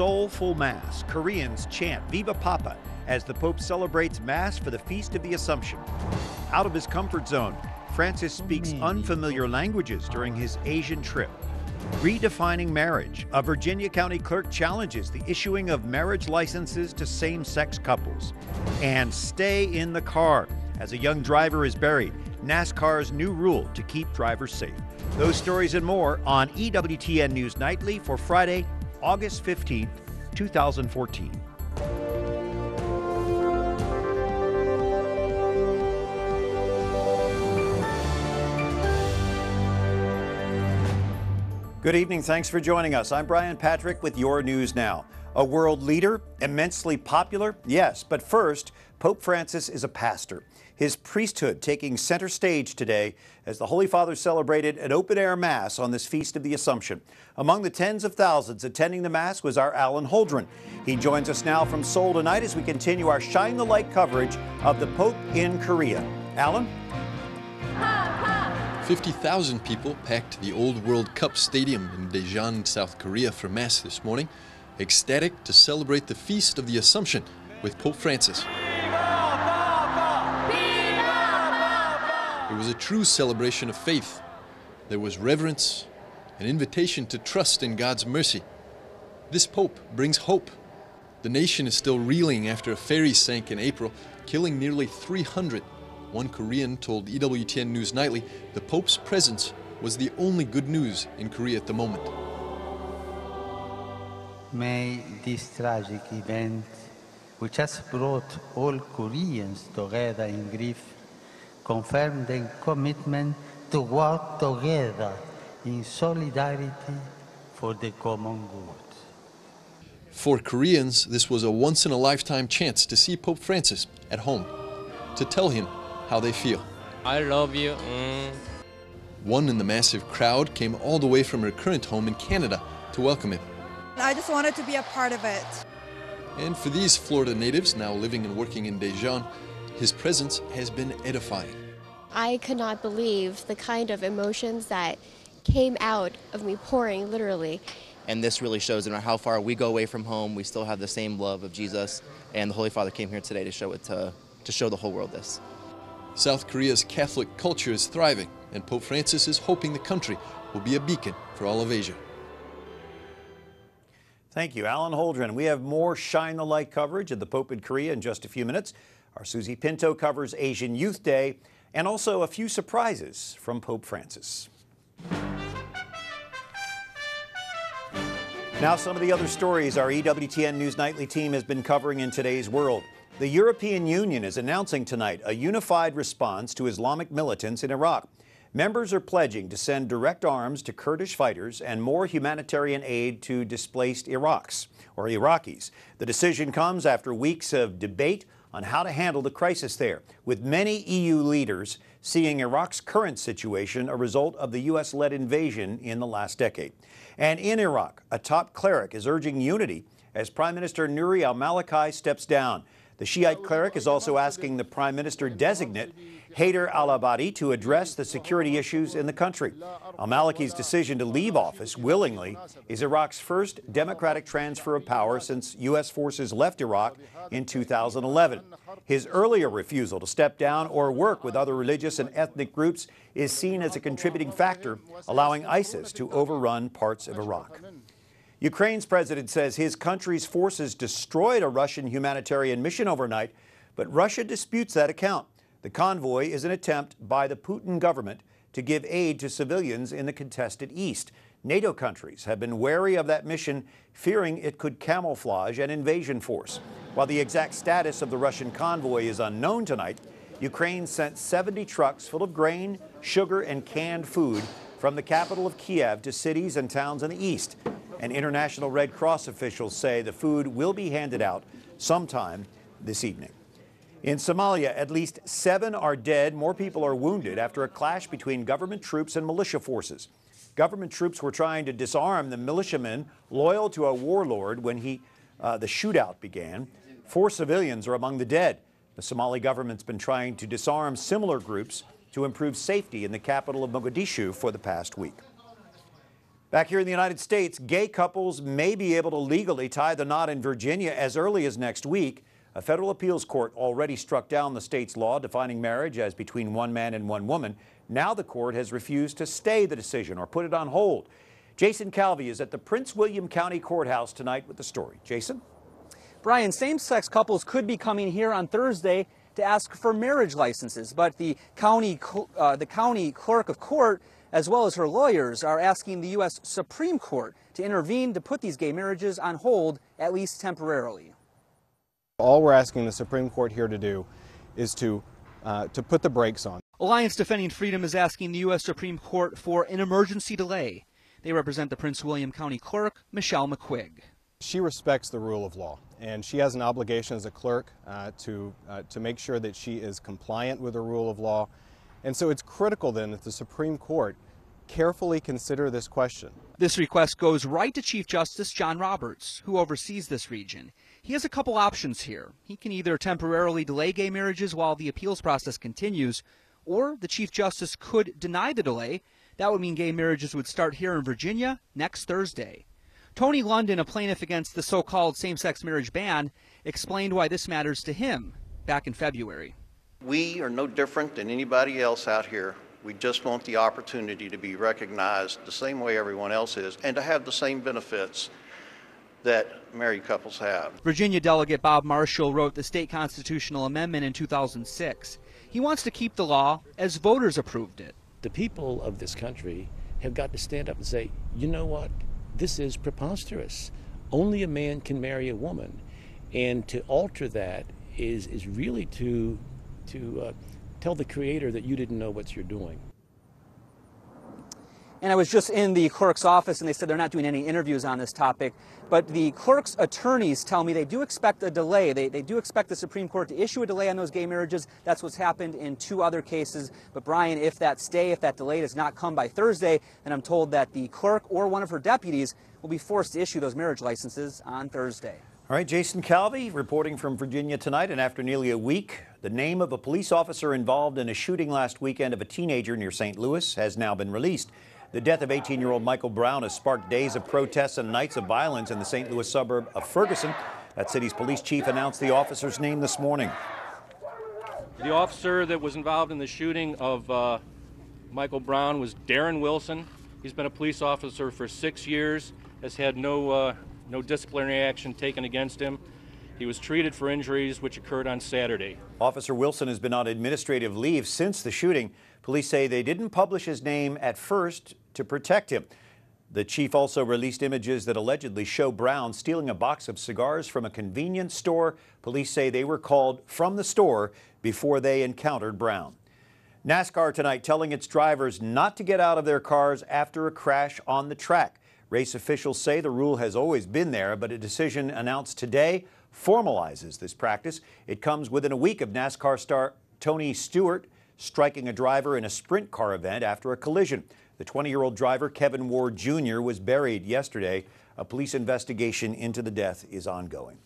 soulful Mass, Koreans chant Viva Papa as the Pope celebrates Mass for the Feast of the Assumption. Out of his comfort zone, Francis speaks unfamiliar languages during his Asian trip. Redefining marriage, a Virginia County clerk challenges the issuing of marriage licenses to same-sex couples. And stay in the car as a young driver is buried. NASCAR's new rule to keep drivers safe. Those stories and more on EWTN News Nightly for Friday, August 15th, 2014. Good evening. Thanks for joining us. I'm Brian Patrick with your news now. A world leader, immensely popular? Yes, but first, Pope Francis is a pastor. His priesthood taking center stage today as the Holy Father celebrated an open-air Mass on this Feast of the Assumption. Among the tens of thousands attending the Mass was our Alan Holdren. He joins us now from Seoul tonight as we continue our Shine the Light coverage of the Pope in Korea. Alan? 50,000 people packed the Old World Cup Stadium in Daejeon, South Korea for Mass this morning, ecstatic to celebrate the Feast of the Assumption with Pope Francis. It was a true celebration of faith. There was reverence, an invitation to trust in God's mercy. This Pope brings hope. The nation is still reeling after a ferry sank in April, killing nearly 300. One Korean told EWTN News Nightly the Pope's presence was the only good news in Korea at the moment. May this tragic event, which has brought all Koreans together in grief, confirm their commitment to work together in solidarity for the common good. For Koreans, this was a once-in-a-lifetime chance to see Pope Francis at home, to tell him how they feel. I love you. One in the massive crowd came all the way from her current home in Canada to welcome him. I just wanted to be a part of it. And for these Florida natives now living and working in Daejeon, his presence has been edifying. I could not believe the kind of emotions that came out of me pouring, literally. And this really shows no matter how far we go away from home, we still have the same love of Jesus. And the Holy Father came here today to show it to show the whole world this. South Korea's Catholic culture is thriving, and Pope Francis is hoping the country will be a beacon for all of Asia. Thank you, Alan Holdren. We have more Shine the Light coverage of the Pope in Korea in just a few minutes. Our Susie Pinto covers Asian Youth Day and also a few surprises from Pope Francis. Now some of the other stories our EWTN News Nightly team has been covering in today's world. The European Union is announcing tonight a unified response to Islamic militants in Iraq. Members are pledging to send direct arms to Kurdish fighters and more humanitarian aid to displaced Iraqis. The decision comes after weeks of debate on how to handle the crisis there, with many EU leaders seeing Iraq's current situation a result of the U.S.-led invasion in the last decade. And in Iraq, a top cleric is urging unity as Prime Minister Nouri al-Maliki steps down. The Shiite cleric is also asking the Prime Minister-designate, Haider al-Abadi, to address the security issues in the country. Al-Maliki's decision to leave office willingly is Iraq's first democratic transfer of power since U.S. forces left Iraq in 2011. His earlier refusal to step down or work with other religious and ethnic groups is seen as a contributing factor, allowing ISIS to overrun parts of Iraq. Ukraine's president says his country's forces destroyed a Russian humanitarian mission overnight, but Russia disputes that account. The convoy is an attempt by the Putin government to give aid to civilians in the contested east. NATO countries have been wary of that mission, fearing it could camouflage an invasion force. While the exact status of the Russian convoy is unknown tonight, Ukraine sent 70 trucks full of grain, sugar, and canned food from the capital of Kiev to cities and towns in the east. And International Red Cross officials say the food will be handed out sometime this evening. In Somalia, at least 7 are dead. More people are wounded after a clash between government troops and militia forces. Government troops were trying to disarm the militiamen loyal to a warlord when the shootout began. 4 civilians are among the dead. The Somali government's been trying to disarm similar groups to improve safety in the capital of Mogadishu for the past week. Back here in the United States, gay couples may be able to legally tie the knot in Virginia as early as next week. A federal appeals court already struck down the state's law defining marriage as between one man and one woman. Now the court has refused to stay the decision or put it on hold. Jason Calvi is at the Prince William County Courthouse tonight with the story. Jason? Brian, same-sex couples could be coming here on Thursday to ask for marriage licenses, but the county clerk of court, as well as her lawyers, are asking the U.S. Supreme Court to intervene to put these gay marriages on hold, at least temporarily. All we're asking the Supreme Court here to do is to put the brakes on. Alliance Defending Freedom is asking the U.S. Supreme Court for an emergency delay. They represent the Prince William County Clerk, Michelle McQuigg. She respects the rule of law, and she has an obligation as a clerk to make sure that she is compliant with the rule of law. And so it's critical then that the Supreme Court carefully consider this question. This request goes right to Chief Justice John Roberts, who oversees this region. He has a couple options here. He can either temporarily delay gay marriages while the appeals process continues, or the Chief Justice could deny the delay. That would mean gay marriages would start here in Virginia next Thursday. Tony London, a plaintiff against the so-called same-sex marriage ban, explained why this matters to him back in February. We are no different than anybody else out here. We just want the opportunity to be recognized the same way everyone else is and to have the same benefits that married couples have. Virginia Delegate Bob Marshall wrote the state constitutional amendment in 2006. He wants to keep the law as voters approved it. The people of this country have got to stand up and say, you know what, this is preposterous. Only a man can marry a woman. And to alter that is really to tell the Creator that you didn't know what you're doing. And I was just in the clerk's office, and they said they're not doing any interviews on this topic. But the clerk's attorneys tell me they do expect a delay. They do expect the Supreme Court to issue a delay on those gay marriages. That's what's happened in 2 other cases. But Brian, if that delay does not come by Thursday, then I'm told that the clerk or one of her deputies will be forced to issue those marriage licenses on Thursday. All right, Jason Calvi reporting from Virginia tonight. And after nearly a week, the name of a police officer involved in a shooting last weekend of a teenager near St. Louis has now been released. The death of 18-year-old Michael Brown has sparked days of protests and nights of violence in the St. Louis suburb of Ferguson. That city's police chief announced the officer's name this morning. The officer that was involved in the shooting of Michael Brown was Darren Wilson. He's been a police officer for 6 years, has had no disciplinary action taken against him. He was treated for injuries which occurred on Saturday. Officer Wilson has been on administrative leave since the shooting. Police say they didn't publish his name at first to protect him. The chief also released images that allegedly show Brown stealing a box of cigars from a convenience store. Police say they were called from the store before they encountered Brown. NASCAR tonight telling its drivers not to get out of their cars after a crash on the track. Race officials say the rule has always been there, but a decision announced today formalizes this practice. It comes within a week of NASCAR star Tony Stewart striking a driver in a sprint car event after a collision. The 20-year-old driver, Kevin Ward Jr., was buried yesterday. A police investigation into the death is ongoing.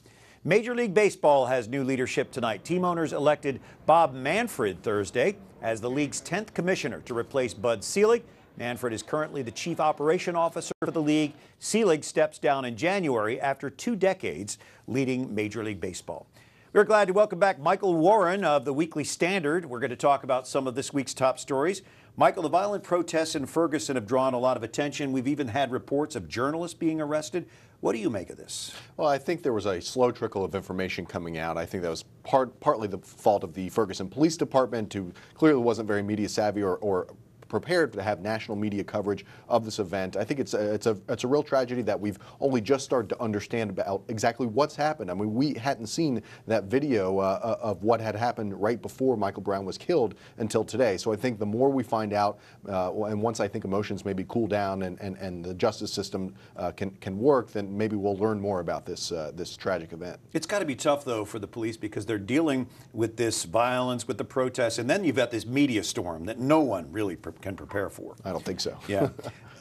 Major League Baseball has new leadership tonight. Team owners elected Bob Manfred Thursday as the league's 10th commissioner to replace Bud Selig. Manfred is currently the chief operation officer for the league. Selig steps down in January after 2 decades leading Major League Baseball. We're glad to welcome back Michael Warren of the Weekly Standard. We're going to talk about some of this week's top stories. Michael, the violent protests in Ferguson have drawn a lot of attention. We've even had reports of journalists being arrested. What do you make of this? Well, I think there was a slow trickle of information coming out. I think that was partly the fault of the Ferguson Police Department, who clearly wasn't very media savvy or prepared to have national media coverage of this event. I think it's a real tragedy that we've only just started to understand about exactly what's happened. I mean, we hadn't seen that video of what had happened right before Michael Brown was killed until today. So I think the more we find out, and once I think emotions maybe cool down and the justice system can work, then maybe we'll learn more about this tragic event. It's got to be tough, though, for the police because they're dealing with this violence, with the protests, and then you've got this media storm that no one really can prepare for. I don't think so. Yeah.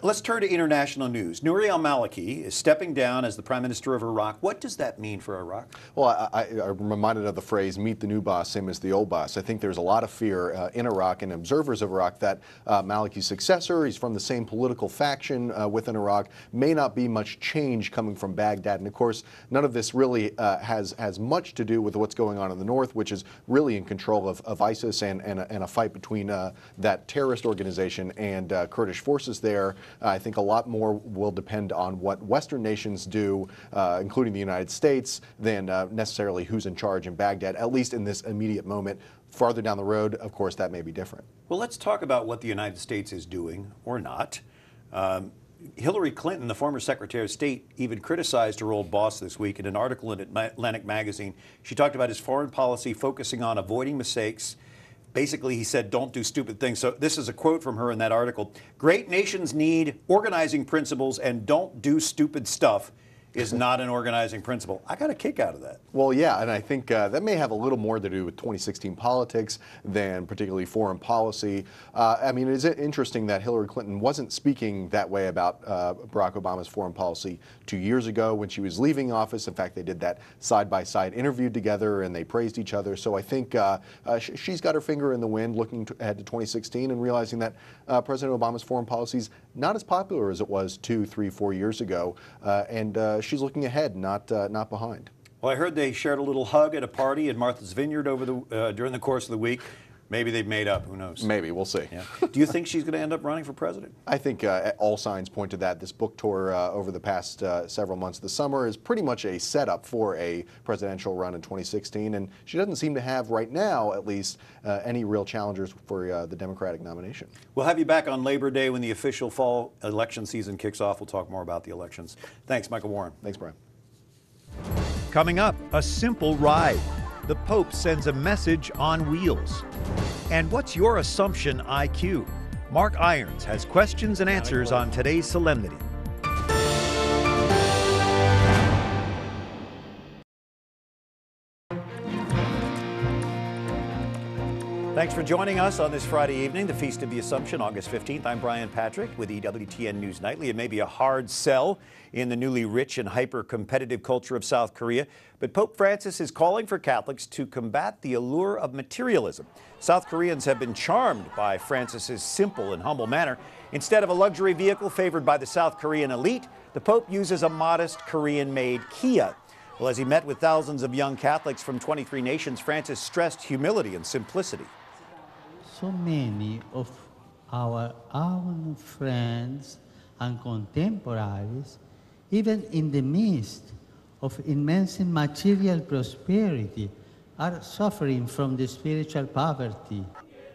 Let's turn to international news. Nouri al-Maliki is stepping down as the Prime Minister of Iraq. What does that mean for Iraq? Well, I'm reminded of the phrase, meet the new boss, same as the old boss. I think there's a lot of fear in Iraq and observers of Iraq that Maliki's successor, he's from the same political faction within Iraq, may not be much change coming from Baghdad. And of course, none of this really has much to do with what's going on in the north, which is really in control of ISIS and a fight between that terrorist organization and Kurdish forces there. I think a lot more will depend on what Western nations do, including the United States, than necessarily who's in charge in Baghdad, at least in this immediate moment. Farther down the road, of course, that may be different. Well, let's talk about what the United States is doing or not. Hillary Clinton, the former Secretary of State, even criticized her old boss this week in an article in Atlantic magazine. She talked about his foreign policy focusing on avoiding mistakes. Basically, he said, don't do stupid things. So this is a quote from her in that article. Great nations need organizing principles, and don't do stupid stuff is not an organizing principle. I got a kick out of that. Well, yeah, and I think that may have a little more to do with 2016 politics than particularly foreign policy. I mean, it is interesting that Hillary Clinton wasn't speaking that way about Barack Obama's foreign policy 2 years ago when she was leaving office. In fact, they did that side-by-side interview together, and they praised each other. So I think she's got her finger in the wind looking ahead to 2016 and realizing that President Obama's foreign policy is not as popular as it was 2, 3, 4 years ago. And she's looking ahead, not behind. Well, I heard they shared a little hug at a party in Martha's Vineyard over the during the course of the week. Maybe they've made up. Who knows? Maybe. We'll see. Yeah. Do you think she's going to end up running for president? I think all signs point to that. This book tour over the past several months of the summer is pretty much a setup for a presidential run in 2016, and she doesn't seem to have, right now at least, any real challengers for the Democratic nomination. We'll have you back on Labor Day when the official fall election season kicks off. We'll talk more about the elections. Thanks, Michael Warren. Thanks, Brian. Coming up, a simple ride. The Pope sends a message on wheels. And what's your assumption IQ? Mark Irons has questions and answers on today's solemnity. Thanks for joining us on this Friday evening, the Feast of the Assumption, August 15th. I'm Brian Patrick with EWTN News Nightly. It may be a hard sell in the newly rich and hyper-competitive culture of South Korea, but Pope Francis is calling for Catholics to combat the allure of materialism. South Koreans have been charmed by Francis's simple and humble manner. Instead of a luxury vehicle favored by the South Korean elite, the Pope uses a modest Korean-made Kia. Well, as he met with thousands of young Catholics from 23 nations, Francis stressed humility and simplicity. So many of our own friends and contemporaries, even in the midst of immense material prosperity, are suffering from the spiritual poverty.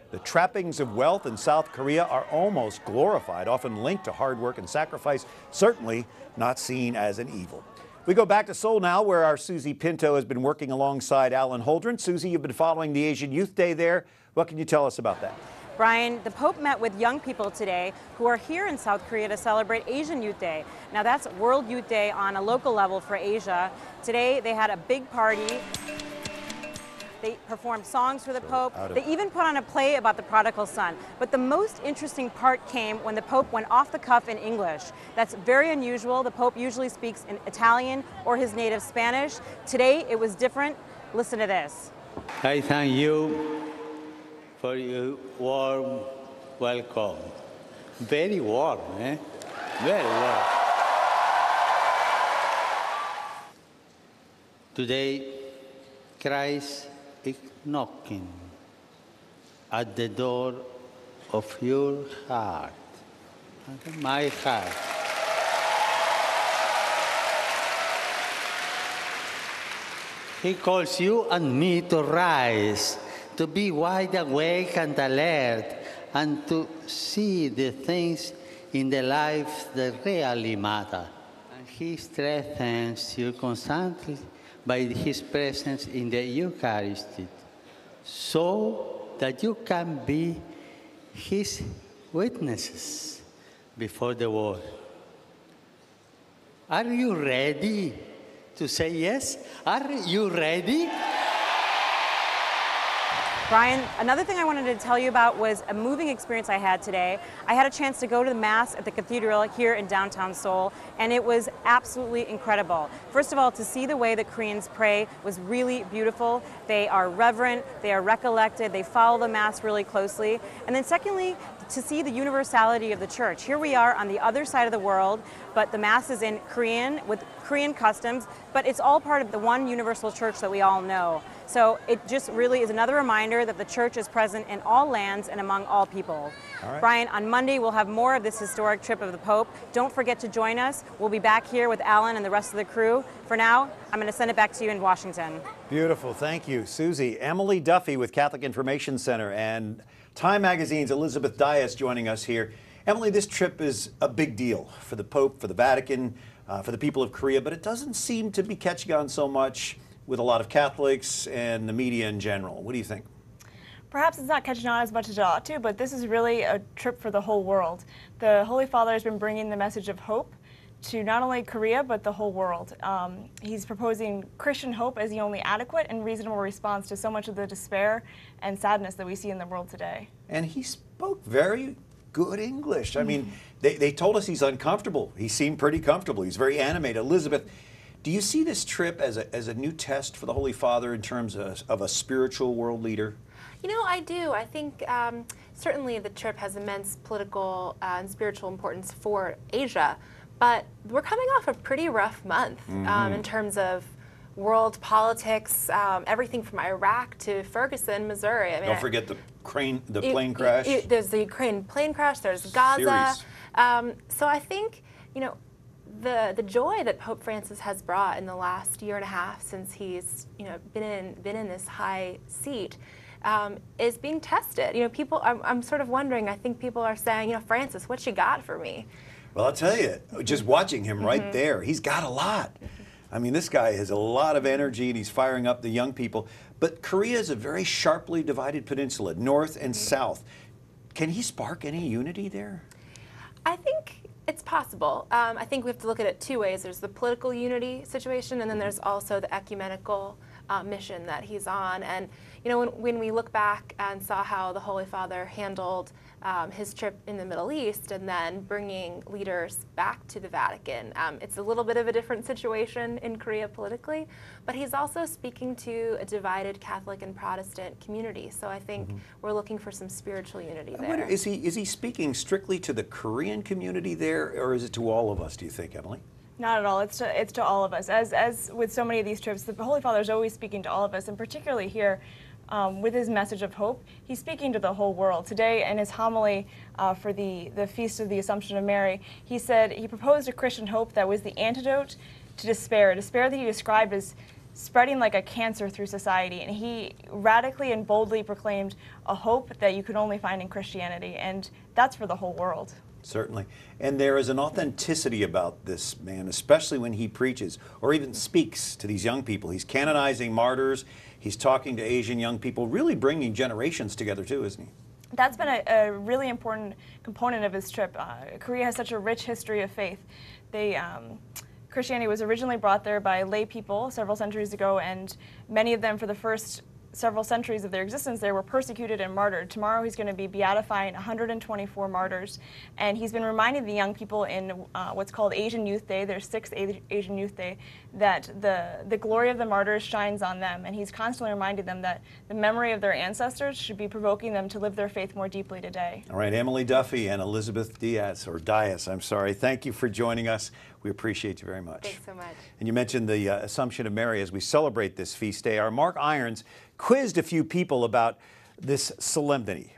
The trappings of wealth in South Korea are almost glorified, often linked to hard work and sacrifice, certainly not seen as an evil. We go back to Seoul now, where our Susie Pinto has been working alongside Alan Holdren. Susie, you've been following the Asian Youth Day there. What can you tell us about that? Brian, the Pope met with young people today who are here in South Korea to celebrate Asian Youth Day. Now that's World Youth Day on a local level for Asia. Today they had a big party. They performed songs for the Pope. They even put on a play about the prodigal son. But the most interesting part came when the Pope went off the cuff in English. That's very unusual. The Pope usually speaks in Italian or his native Spanish. Today it was different. Listen to this. I thank you for your warm welcome. Very warm, eh? Very warm. Today, Christ is knocking at the door of your heart, my heart. He calls you and me to rise, to be wide awake and alert, and to see the things in the life that really matter. And He strengthens you constantly by His presence in the Eucharist, so that you can be His witnesses before the world. Are you ready to say yes? Are you ready? Brian, another thing I wanted to tell you about was a moving experience I had today. I had a chance to go to the Mass at the cathedral here in downtown Seoul, and it was absolutely incredible. First of all, to see the way that Koreans pray was really beautiful. They are reverent, they are recollected, they follow the Mass really closely. And then secondly, to see the universality of the church. Here we are on the other side of the world, but the Mass is in Korean with Korean customs, but it's all part of the one universal church that we all know. So it just really is another reminder that the church is present in all lands and among all people. All right. Brian, on Monday we'll have more of this historic trip of the Pope. Don't forget to join us. We'll be back here with Alan and the rest of the crew. For now, I'm going to send it back to you in Washington. Beautiful. Thank you, Susie. Emily Duffy with Catholic Information Center and Time Magazine's Elizabeth Dias joining us here. Emily, this trip is a big deal for the Pope, for the Vatican, for the people of Korea, but it doesn't seem to be catching on so much with a lot of Catholics and the media in general. What do you think? Perhaps it's not catching on as much as it ought to, but this is really a trip for the whole world. The Holy Father has been bringing the message of hope to not only Korea, but the whole world. He's proposing Christian hope as the only adequate and reasonable response to so much of the despair and sadness that we see in the world today. And he spoke very good English. I mean, they told us he's uncomfortable. He seemed pretty comfortable. He's very animated. Elizabeth, do you see this trip as a new test for the Holy Father in terms of a spiritual world leader? You know, I do. I think certainly the trip has immense political and spiritual importance for Asia, but we're coming off a pretty rough month in terms of world politics, everything from Iraq to Ferguson, Missouri. I mean, Don't forget the plane crash. There's the Ukraine plane crash. There's Gaza. So I think, you know, the joy that Pope Francis has brought in the last year and a half since he's been in this high seat is being tested. You know, people. I'm sort of wondering. I think people are saying, you know, Francis, what you got for me? Well, I'll tell you, just watching him right there, he's got a lot. I mean, this guy has a lot of energy and he's firing up the young people. But Korea is a very sharply divided peninsula, north and south. Can he spark any unity there? I think it's possible. I think we have to look at it two ways. There's the political unity situation, and then there's also the ecumenical mission that he's on. And you know, when we look back and saw how the Holy Father handled his trip in the Middle East and then bringing leaders back to the Vatican, it's a little bit of a different situation in Korea politically, but he's also speaking to a divided Catholic and Protestant community. So I think we're looking for some spiritual unity there. Is he speaking strictly to the Korean community there, or is it to all of us, do you think, Emily? Not at all. It's to all of us. As with so many of these trips, the Holy Father is always speaking to all of us, and particularly here, with his message of hope, he's speaking to the whole world. Today, in his homily for the Feast of the Assumption of Mary, he said he proposed a Christian hope that was the antidote to despair that he described as spreading like a cancer through society. And he radically and boldly proclaimed a hope that you could only find in Christianity, and that's for the whole world. Certainly. And there is an authenticity about this man, especially when he preaches or even speaks to these young people. He's canonizing martyrs. He's talking to Asian young people, really bringing generations together too, isn't he? That's been a really important component of his trip. Korea has such a rich history of faith. Christianity was originally brought there by lay people several centuries ago, and many of them, for the first several centuries of their existence, they were persecuted and martyred. Tomorrow he's going to be beatifying 124 martyrs, and he's been reminding the young people in what's called Asian Youth Day, their 6th Asian Youth Day, that the glory of the martyrs shines on them, and he's constantly reminding them that the memory of their ancestors should be provoking them to live their faith more deeply today. All right, Emily Duffy and Elizabeth Dias, thank you for joining us. We appreciate you very much. Thanks so much. And you mentioned the Assumption of Mary as we celebrate this feast day. Our Mark Irons quizzed a few people about this solemnity.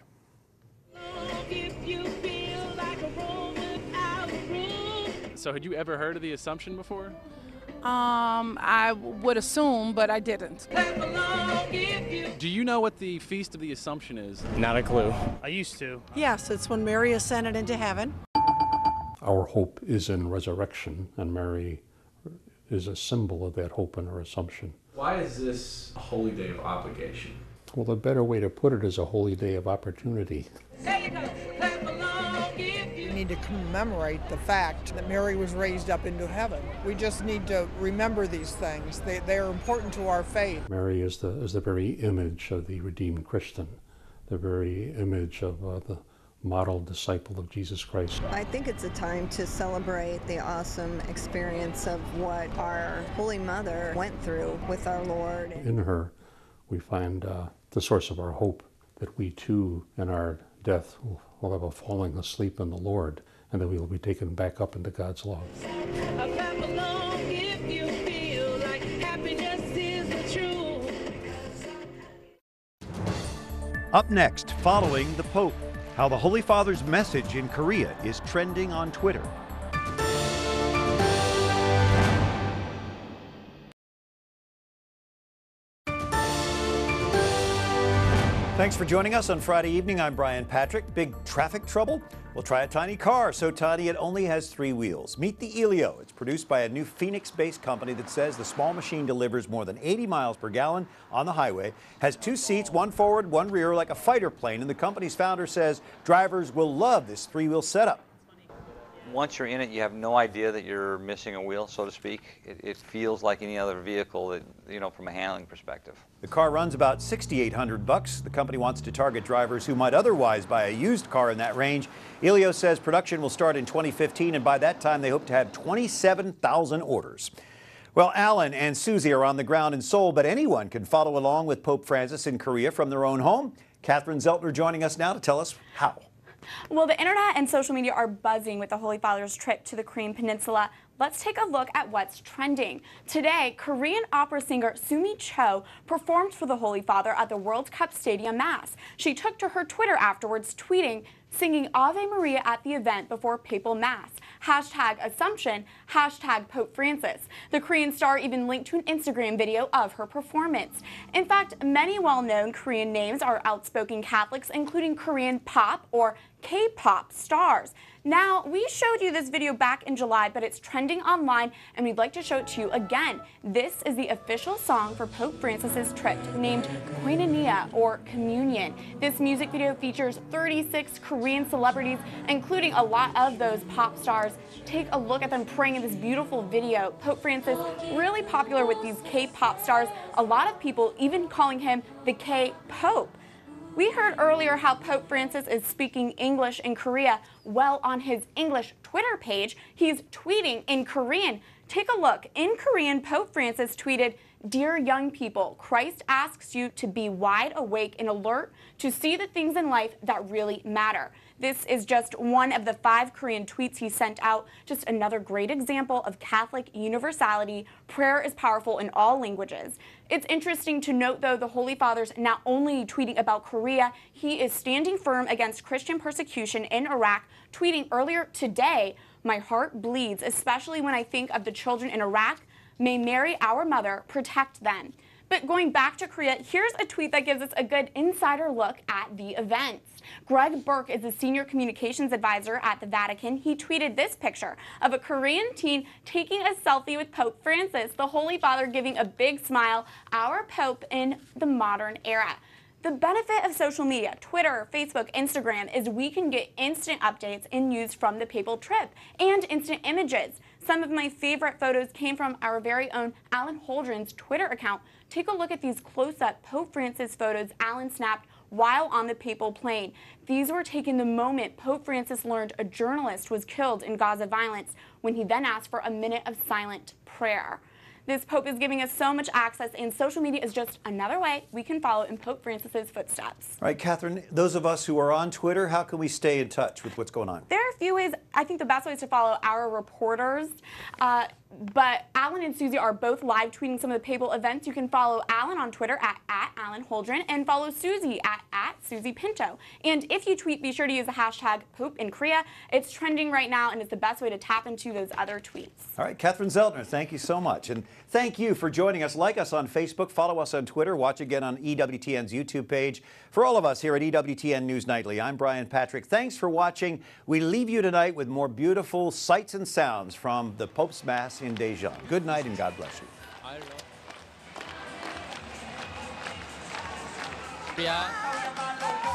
So had you ever heard of the Assumption before? I would assume, but I didn't. Do you know what the Feast of the Assumption is? Not a clue. I used to. Yes, it's when Mary ascended into heaven. Our hope is in resurrection, and Mary is a symbol of that hope and her assumption. Why is this a holy day of obligation? Well, the better way to put it is a holy day of opportunity. You need to commemorate the fact that Mary was raised up into heaven. We just need to remember these things. They are important to our faith. Mary is the very image of the redeemed Christian, the very image of the model disciple of Jesus Christ. I think it's a time to celebrate the awesome experience of what our Holy Mother went through with our Lord. In her, we find the source of our hope, that we too, in our death, will have a falling asleep in the Lord, and that we will be taken back up into God's love. Up next, following the Pope, how the Holy Father's message in Korea is trending on Twitter. Thanks for joining us on Friday evening. I'm Brian Patrick. Big traffic trouble? We'll try a tiny car, so tiny it only has 3 wheels. Meet the Elio. It's produced by a new Phoenix-based company that says the small machine delivers more than 80 miles per gallon on the highway, has 2 seats, 1 forward, 1 rear, like a fighter plane, and the company's founder says drivers will love this 3-wheel setup. Once you're in it, you have no idea that you're missing a wheel, so to speak. It feels like any other vehicle, that, you know, from a handling perspective. The car runs about $6,800. The company wants to target drivers who might otherwise buy a used car in that range. Elio says production will start in 2015, and by that time they hope to have 27,000 orders. Well, Alan and Susie are on the ground in Seoul, but anyone can follow along with Pope Francis in Korea from their own home. Catherine Szeltner joining us now to tell us how. Well, the internet and social media are buzzing with the Holy Father's trip to the Korean Peninsula. Let's take a look at what's trending. Today, Korean opera singer Sumi Cho performed for the Holy Father at the World Cup Stadium Mass. She took to her Twitter afterwards, tweeting, singing Ave Maria at the event before Papal Mass. #Assumption, #Pope Francis. The Korean star even linked to an Instagram video of her performance. In fact, many well-known Korean names are outspoken Catholics, including Korean pop or K-pop stars. Now, we showed you this video back in July, but it's trending online, and we'd like to show it to you again. This is the official song for Pope Francis's trip, named Koinonia, or Communion. This music video features 36 Korean celebrities, including a lot of those pop stars. Take a look at them praying in this beautiful video. Pope Francis, really popular with these K-pop stars, a lot of people even calling him the K-Pope. We heard earlier how Pope Francis is speaking English in Korea. Well, on his English Twitter page, he's tweeting in Korean. Take a look. In Korean, Pope Francis tweeted, "Dear young people, Christ asks you to be wide awake and alert to see the things in life that really matter." This is just one of the 5 Korean tweets he sent out. Just another great example of Catholic universality. Prayer is powerful in all languages. It's interesting to note, though, the Holy Father's not only tweeting about Korea, he is standing firm against Christian persecution in Iraq, tweeting earlier today, "My heart bleeds, especially when I think of the children in Iraq. May Mary, our mother, protect them." But going back to Korea, here's a tweet that gives us a good insider look at the events. Greg Burke is a senior communications advisor at the Vatican. He tweeted this picture of a Korean teen taking a selfie with Pope Francis, the Holy Father giving a big smile, our Pope in the modern era. The benefit of social media, Twitter, Facebook, Instagram, is we can get instant updates and news from the papal trip and instant images. Some of my favorite photos came from our very own Alan Holdren's Twitter account. Take a look at these close-up Pope Francis photos Alan snapped while on the papal plane. These were taken the moment Pope Francis learned a journalist was killed in Gaza violence, when he then asked for a minute of silent prayer. This Pope is giving us so much access, and social media is just another way we can follow in Pope Francis's footsteps. All right, Catherine, those of us who are on Twitter, how can we stay in touch with what's going on? There are a few ways. I think the best way is to follow our reporters. But Alan and Susie are both live tweeting some of the papal events. You can follow Alan on Twitter at Alan Holdren and follow Susie at Susie Pinto. And if you tweet, be sure to use the hashtag Pope in Korea. It's trending right now, and it's the best way to tap into those other tweets. All right, Catherine Szeltner, thank you so much. And thank you for joining us. Like us on Facebook, follow us on Twitter, watch again on EWTN's YouTube page. For all of us here at EWTN News Nightly, I'm Brian Patrick. Thanks for watching. We leave you tonight with more beautiful sights and sounds from the Pope's Mass in Daejeon. Good night and God bless you. Yeah.